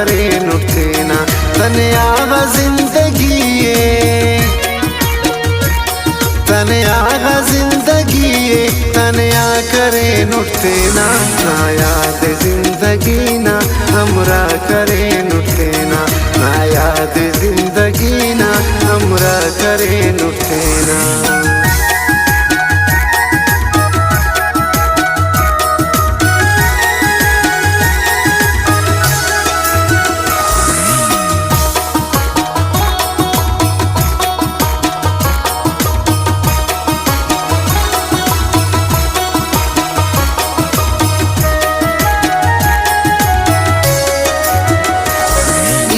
करे नुटतेना तने आगा जिंदगी तने आगा जिंदगी तने आ करे नुटतेना ना याद जिंदगी ना हमरा करे नुटतेना ना याद जिंदगी ना हमरा करे नुटतेना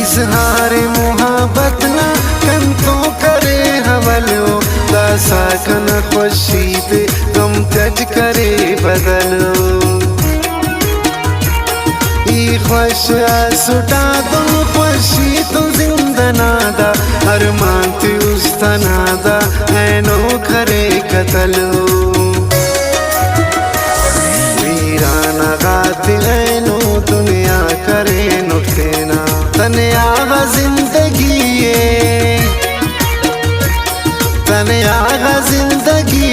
इजहारे मुहब्बत ना कंतों करे हवलो दासा कन खुशी पे तुम तज करे बदलो ई खुश सुटा तुम खुशी तो जिंदनादा अरमान ते उस्तनादा ऐनो करे कतलो वीराना गाते ऐनो दुनिया करे नुटतेना तने आगा जिंदगी तने आगा जिंदगी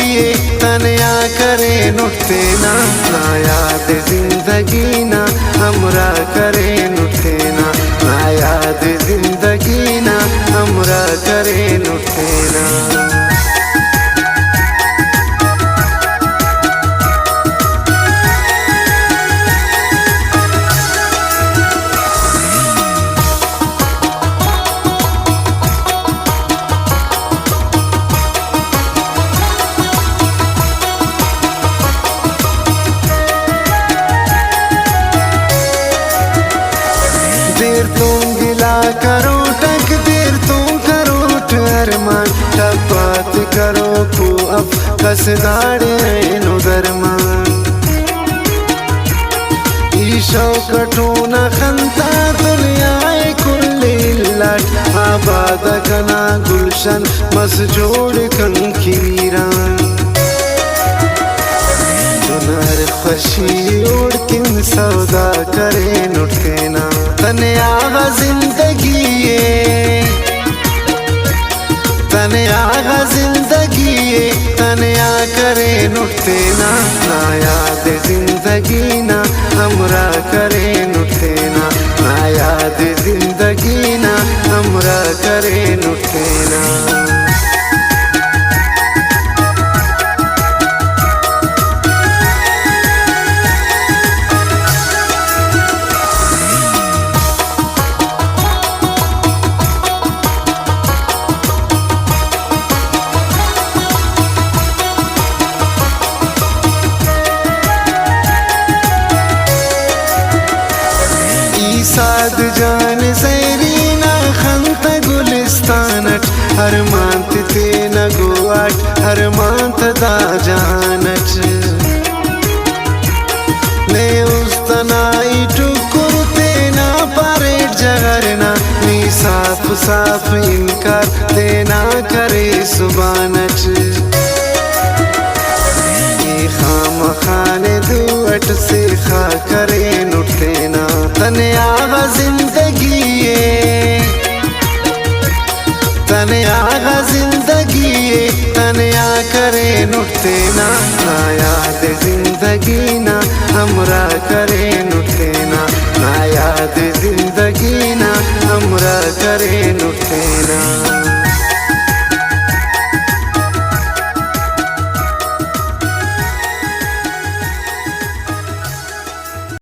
तने आ करे नुटतेना ना याद जिंदगी ना हमरा करे नुटतेना ना याद जिंदगी ना हमरा करे नुटतेना देर तुम गिला करो टक देर तुम करो अरमान टपात करो को अब कसदाड़े नो दरमान ईशो कटोना खंता दुनिया कुल्ली लाट आबाद कना गुलशन मसजोड़ कंकी वीरान दुनार खुशी उड़ किन सौदा करे नुटतेना तने आगा जिंदगी तने आगा जिंदगी तने आ करे नुटतेना ना याद जिंदगी ना हमरा करे नुटतेना ना याद जिंदगी ना हमरा करे नुटतेना साद जान सैरीना खंत गुलिस्तानट हर मांत ते नगुआट हर मांत दा जानट ने उस्तनाई टुकुर तेना परेड जगरना नी साफ साफ इनकार तेना करे सुबानट खाम खाने दुअट से खा करे नुटतेना तने आगा जिंदगी तने आगा जिंदगी तने आ करे नुटतेना ना याद जिंदगी ना हमरा करे नुटतेना ना याद जिंदगी ना हमरा करे नुटतेना।